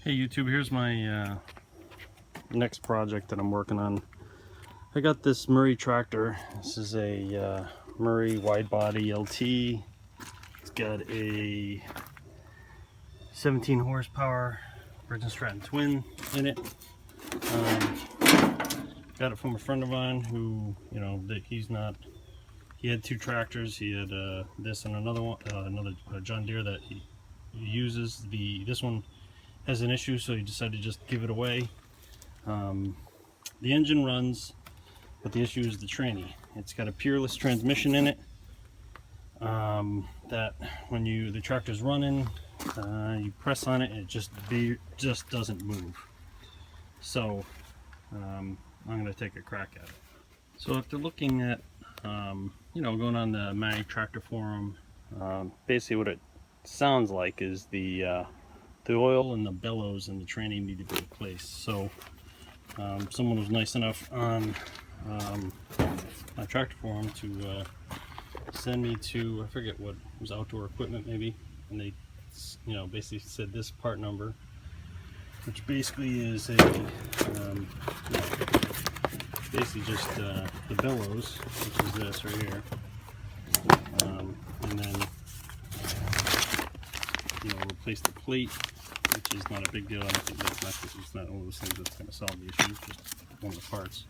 Hey YouTube, here's my next project that I'm working on. I got this Murray tractor. This is a Murray wide body LT. It's got a 17 horsepower Bridge & Stratton twin in it. Got it from a friend of mine who, you know, he had two tractors. He had this and another one, another John Deere that he uses. This one has an issue, so he decided to just give it away. The engine runs, but the issue is the tranny. It's got a Peerless transmission in it, that when the tractor's running, you press on it and it just doesn't move. So I'm going to take a crack at it. So after looking at you know, going on the Murray tractor forum, basically what it sounds like is the oil and the bellows and the tranny need to be replaced. So someone was nice enough on my tractor forum to send me to, I forget what, it was Outdoor Equipment maybe, and they, you know, basically said this part number, which basically is a you know, basically just the bellows, which is this right here, and then, you know, replace the plate, which is not a big deal. I don't think it's not one of those things that's going to solve the issue, just one of the parts.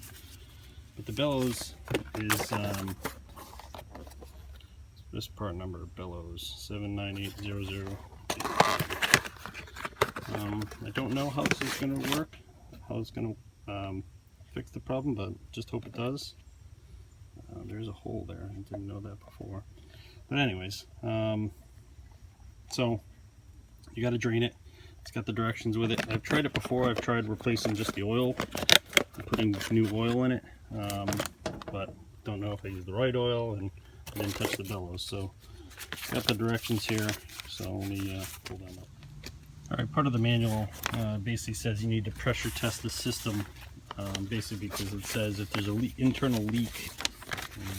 But the bellows is this part number, bellows 79800. I don't know how this is going to work, how it's going to fix the problem, but just hope it does. There's a hole there, I didn't know that before. But anyways, so you got to drain it. It's got the directions with it. I've tried it before. I've tried replacing just the oil, putting new oil in it, but don't know if I used the right oil, and I didn't touch the bellows. So got the directions here, so let me pull them up. Alright, part of the manual basically says you need to pressure test the system, basically because it says if there's an internal leak,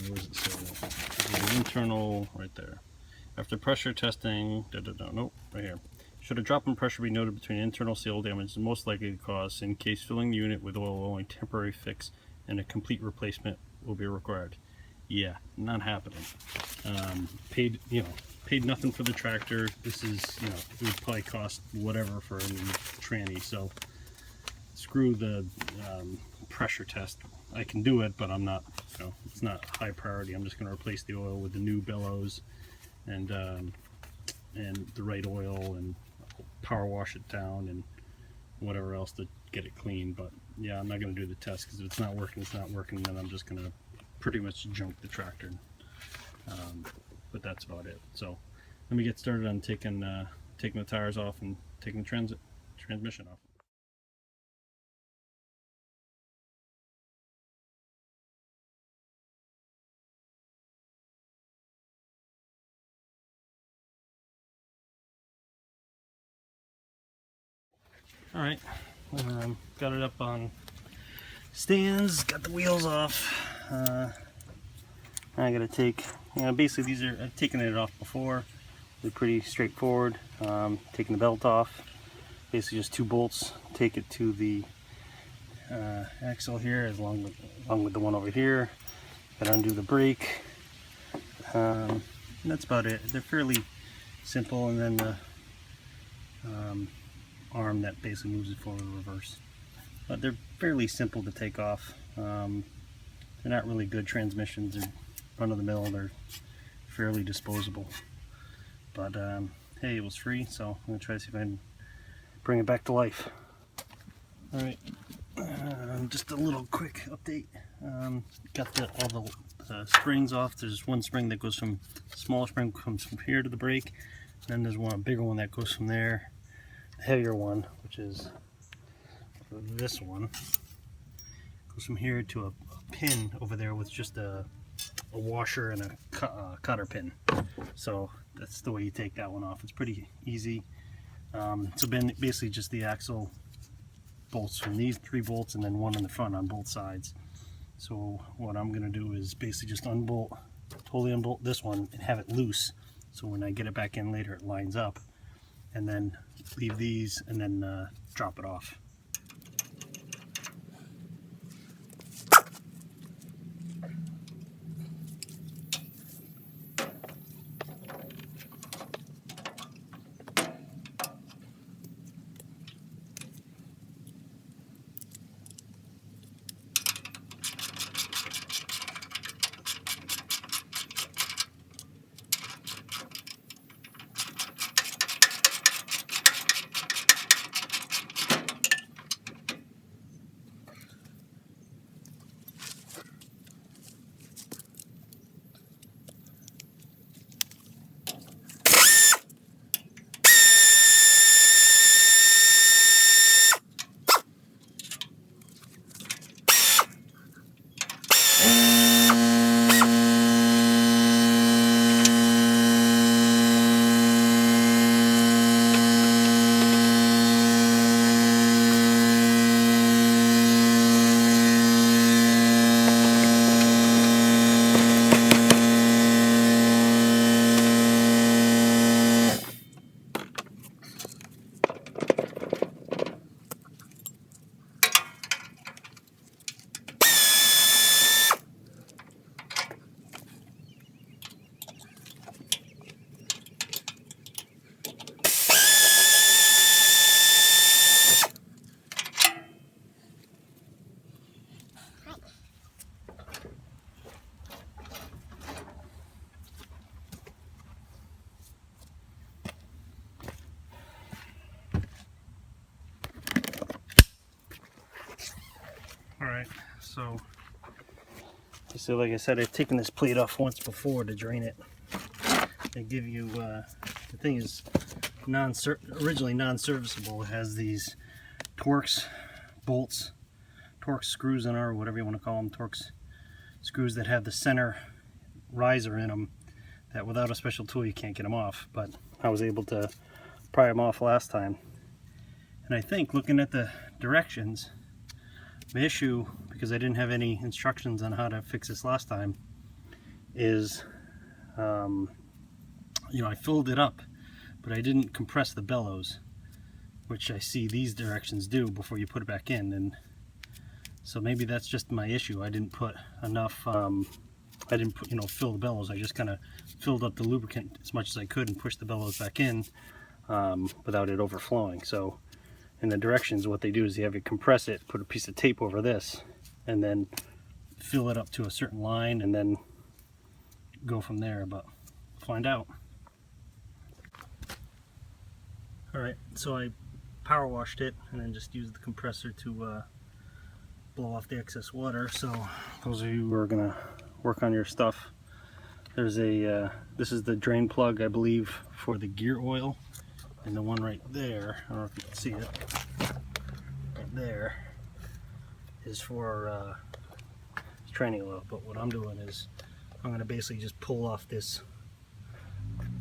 where does it say that? There's an internal, right there. After pressure testing, nope, right here. Should a drop in pressure be noted between internal seal damage is most likely to cause, in case filling the unit with oil will only temporary fix and a complete replacement will be required. Yeah, not happening. Paid nothing for the tractor. This is, you know, it would probably cost whatever for a new tranny, so screw the pressure test. I can do it, but I'm not, you know, it's not high priority. I'm just going to replace the oil with the new bellows and the right oil, and power wash it down and whatever else to get it clean. But yeah, I'm not going to do the test, because if it's not working, it's not working, then I'm just going to pretty much junk the tractor. But that's about it. So let me get started on taking the tires off and taking the transmission off. Alright, got it up on stands, got the wheels off. I gotta take, you know, basically these are, I've taken it off before. They're pretty straightforward. Taking the belt off, basically just two bolts. Take it to the axle here, along with the one over here. Gotta undo the brake. And that's about it. They're fairly simple, and then the arm that basically moves it forward and reverse. But they're fairly simple to take off. They're not really good transmissions. They're run-of-the-mill. They're fairly disposable. But hey, it was free, so I'm going to try to see if I can bring it back to life. Alright, just a little quick update. Got all the springs off. There's one spring that goes from, smaller spring comes from here to the brake. Then there's a bigger one that goes from there. The heavier one, which is this one, goes from here to a pin over there with just a washer and a cotter pin. So that's the way you take that one off. It's pretty easy. So basically just the axle bolts from these 3 bolts, and then one in the front on both sides. So what I'm going to do is basically just totally unbolt this one and have it loose, so when I get it back in later it lines up, and then leave these, and then drop it off. Alright, so like I said, I've taken this plate off once before to drain it. They give you, the thing is originally non-serviceable. It has these Torx bolts, Torx screws in there, or whatever you want to call them, Torx screws that have the center riser in them that without a special tool you can't get them off. But I was able to pry them off last time. And I think looking at the directions, the issue, because I didn't have any instructions on how to fix this last time, is you know, I filled it up, but I didn't compress the bellows, which I see these directions do before you put it back in. And so maybe that's just my issue. I didn't put enough, I didn't put, you know, fill the bellows. I just kind of filled up the lubricant as much as I could and pushed the bellows back in without it overflowing. So in the directions, what they do is they have you compress it, put a piece of tape over this, and then fill it up to a certain line, and then go from there. But we'll find out. Alright, so I power washed it and then just used the compressor to blow off the excess water. So those of you who are gonna work on your stuff, there's a this is the drain plug, I believe, for the gear oil, and the one right there, I don't know if you can see it, right there is for training oil. But what I'm doing is I'm gonna basically just pull off this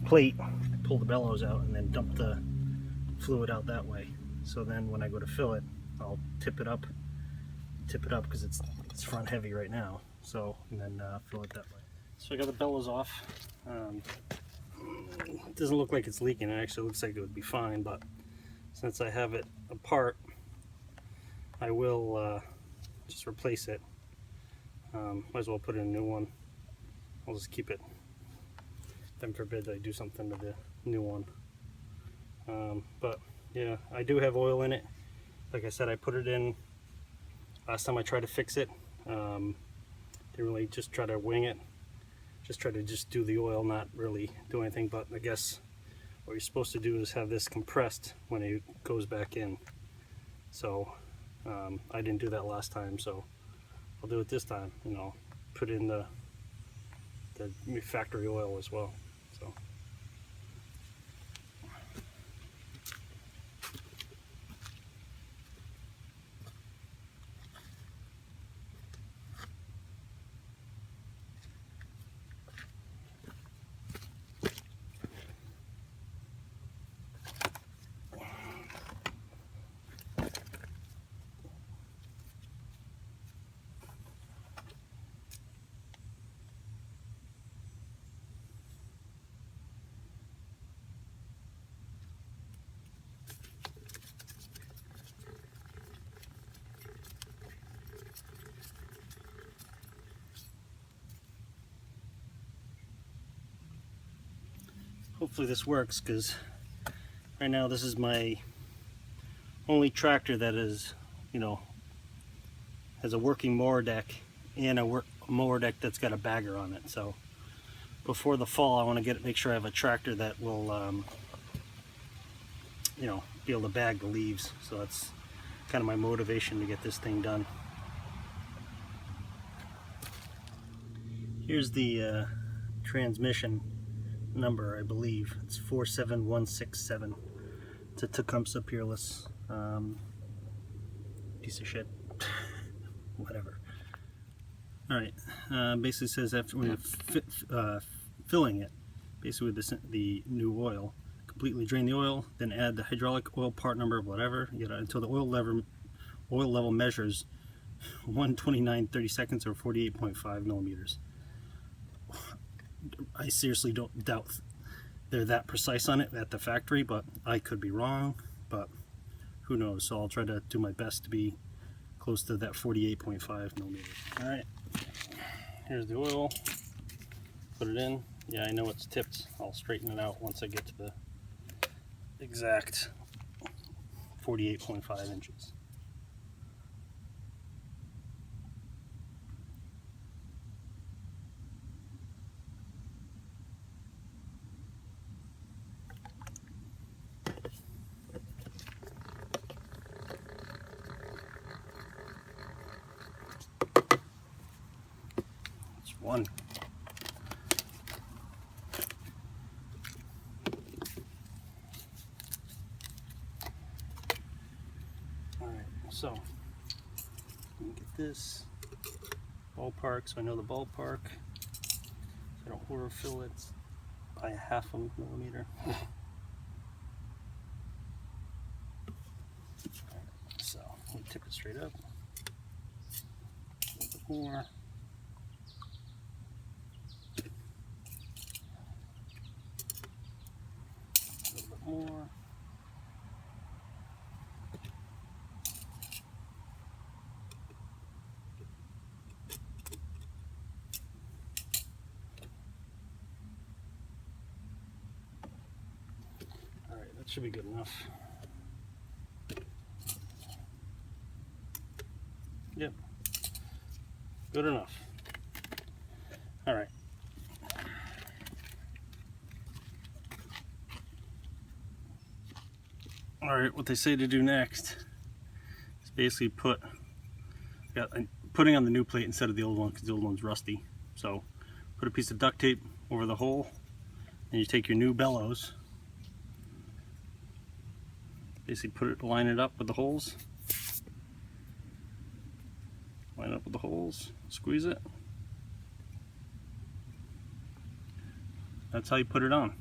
plate, pull the bellows out, and then dump the fluid out that way. So then when I go to fill it, I'll tip it up because it's front heavy right now. So, and then fill it that way. So I got the bellows off. It doesn't look like it's leaking. It actually looks like it would be fine, but since I have it apart, I will just replace it. Might as well put in a new one. I'll just keep it. Heaven forbid I do something to the new one. But yeah, I do have oil in it. Like I said, I put it in last time I tried to fix it. Didn't really just try to wing it. Just try to do the oil, not really do anything. But I guess what you're supposed to do is have this compressed when it goes back in. So I didn't do that last time, so I'll do it this time. You know, put in the factory oil as well. So. hopefully this works, because right now this is my only tractor that is, you know, has a working mower deck and a mower deck that's got a bagger on it. So before the fall, I want to make sure I have a tractor that will, you know, be able to bag the leaves. So that's kind of my motivation to get this thing done. Here's the transmission number, I believe. It's 47167. It's a Tecumseh Peerless. Piece of shit. Whatever. Alright, basically says after when you're filling it, basically with the new oil, completely drain the oil, then add the hydraulic oil part number, whatever, until the oil level measures 129.30 seconds or 48.5 millimeters. I seriously don't doubt they're that precise on it at the factory, but I could be wrong, but who knows. So I'll try to do my best to be close to that 48.5 millimeters. Alright, here's the oil. Put it in. Yeah, I know it's tipped. I'll straighten it out once I get to the exact 48.5 inches. It's one. So, let me get this ballpark so I know the ballpark. So I don't overfill it by a half a millimeter. So, let me tip it straight up. A little bit more. A little bit more. That should be good enough. Yep, good enough. All right. All right, what they say to do next is basically putting on the new plate instead of the old one, because the old one's rusty. So put a piece of duct tape over the hole, and you take your new bellows, basically line it up with the holes. Line it up with the holes, squeeze it. That's how you put it on.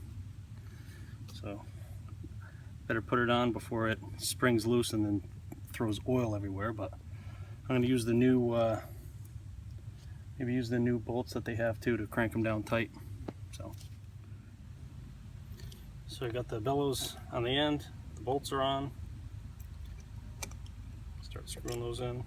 So better put it on before it springs loose and then throws oil everywhere. But I'm going to use the new, maybe use the new bolts that they have too to crank them down tight. So I got the bellows on the end. The bolts are on. Start screwing those in.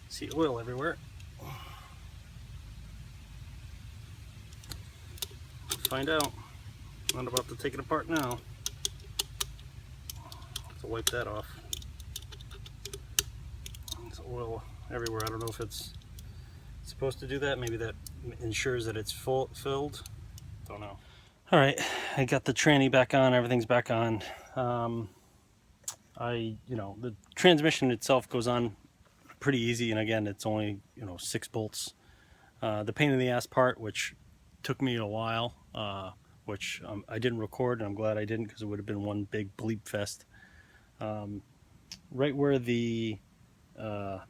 See oil everywhere. Find out. I'm not about to take it apart now. Have to wipe that off. There's oil everywhere. I don't know if it's supposed to do that. Maybe that ensures that it's filled. Don't know. All right, I got the tranny back on. Everything's back on. The transmission itself goes on pretty easy, and again, it's only 6 bolts. The pain in the ass part, which took me a while, which I didn't record, and I'm glad I didn't, because it would have been one big bleep fest. Right where the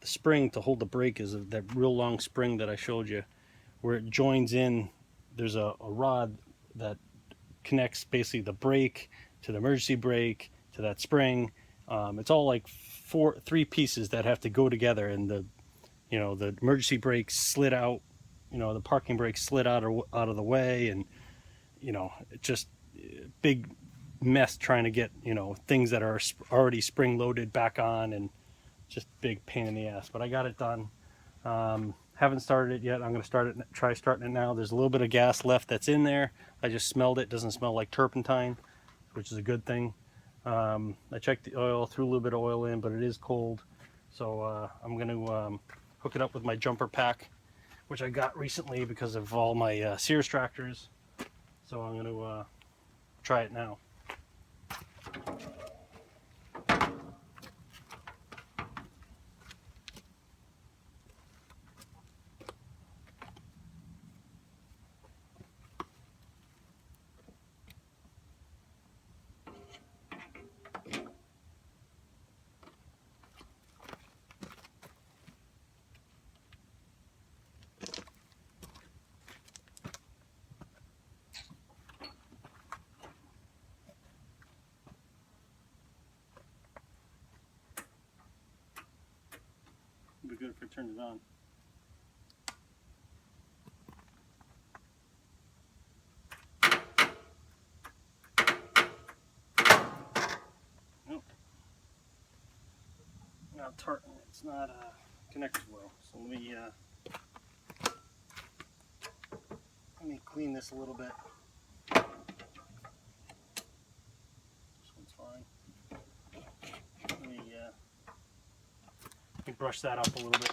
spring to hold the brake is, that real long spring that I showed you, where it joins in, there's a rod that connects basically the brake to the emergency brake to that spring. It's all like three pieces that have to go together, and the emergency brake slid out, the parking brake slid out of the way, and it just big mess trying to get things that are already spring loaded back on, and just big pain in the ass. But I got it done. Haven't started it yet. I'm going to try starting it now. There's a little bit of gas left that's in there. I just smelled it. Doesn't smell like turpentine, which is a good thing. I checked the oil, threw a little bit of oil in, but it is cold. So I'm going to hook it up with my jumper pack, which I got recently because of all my Sears tractors. So I'm going to try it now. It'd be good if I turned it on. Nope. Not tartan. It's not connected well. So let me clean this a little bit. This one's fine. Let me brush that up a little bit.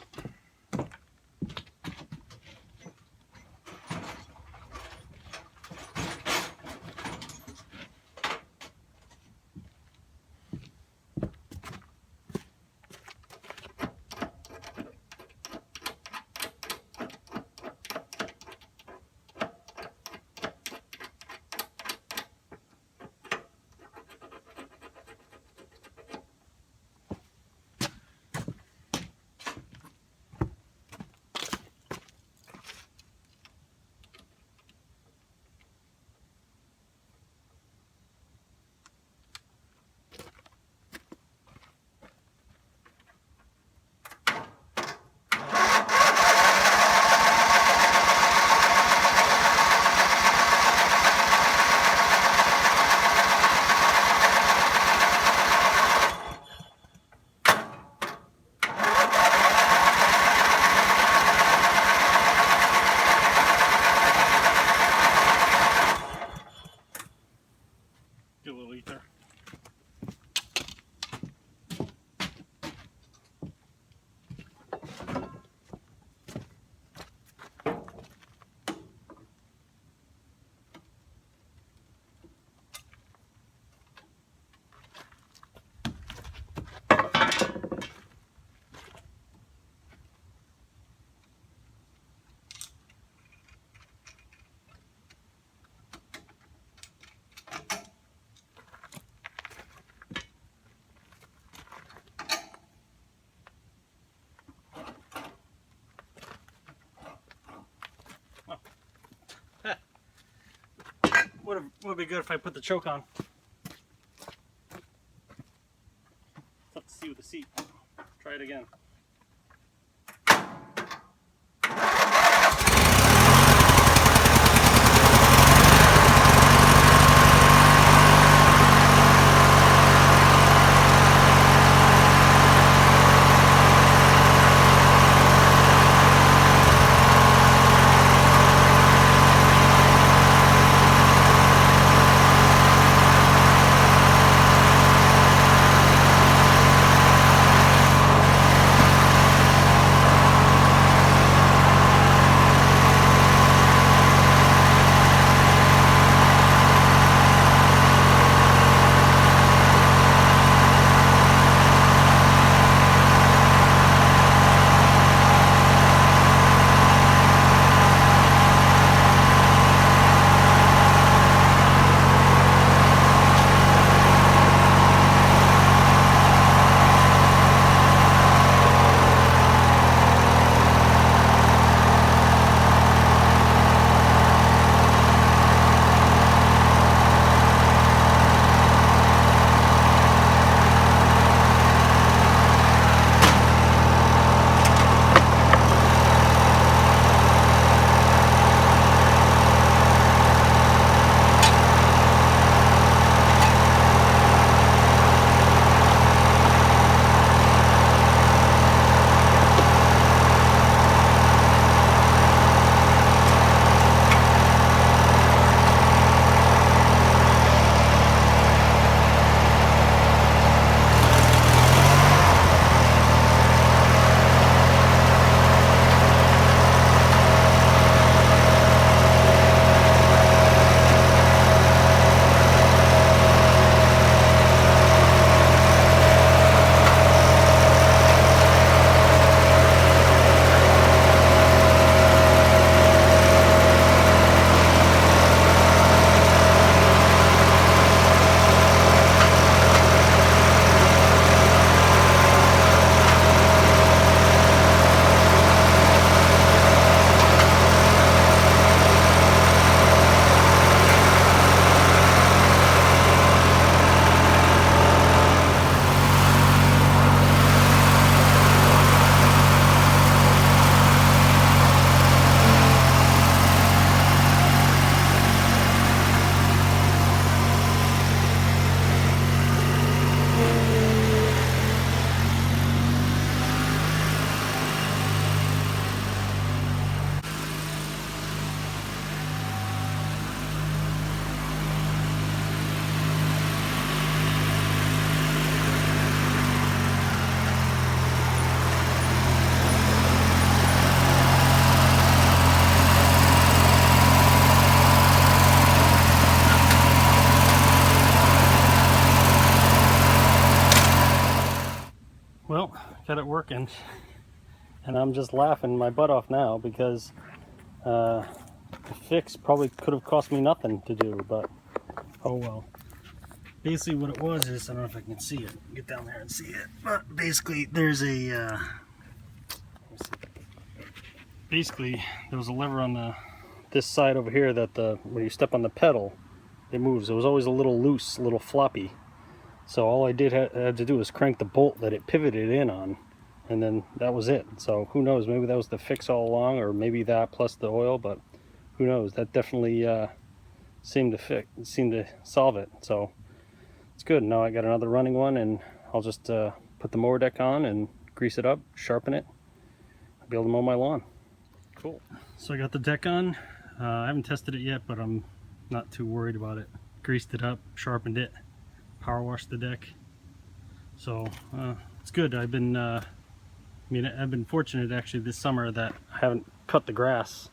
Would be good if I put the choke on. Tough to see with the seat. Try it again. got it working, and I'm just laughing my butt off now because the fix probably could have cost me nothing to do, but oh well. Basically what it was is, I don't know if I can see it, get down there and see it, but basically there's a basically there was a lever on this side over here that when you step on the pedal it moves. It was always a little loose, a little floppy, so all I had to do was crank the bolt that it pivoted in on, and then that was it. So who knows, maybe that was the fix all along, or maybe that plus the oil, but who knows. That definitely seemed to solve it. So it's good. Now I got another running one, and I'll just put the mower deck on and grease it up, sharpen it. I'll be able to mow my lawn. Cool. So I got the deck on. I haven't tested it yet, but I'm not too worried about it. Greased it up, sharpened it, power washed the deck. So it's good. I've been fortunate actually this summer that I haven't cut the grass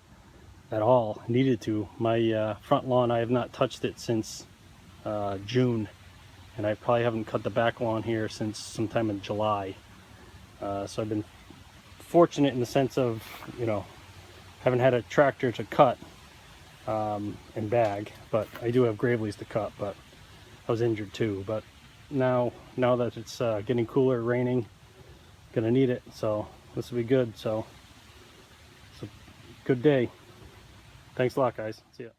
at all. Needed to. My front lawn, I have not touched it since June, and I probably haven't cut the back lawn here since sometime in July. So I've been fortunate in the sense of, you know, haven't had a tractor to cut and bag, but I do have gravelies to cut. But I was injured too. But now that it's getting cooler, raining, gonna need it. So this will be good. So it's a good day. Thanks a lot, guys. See ya.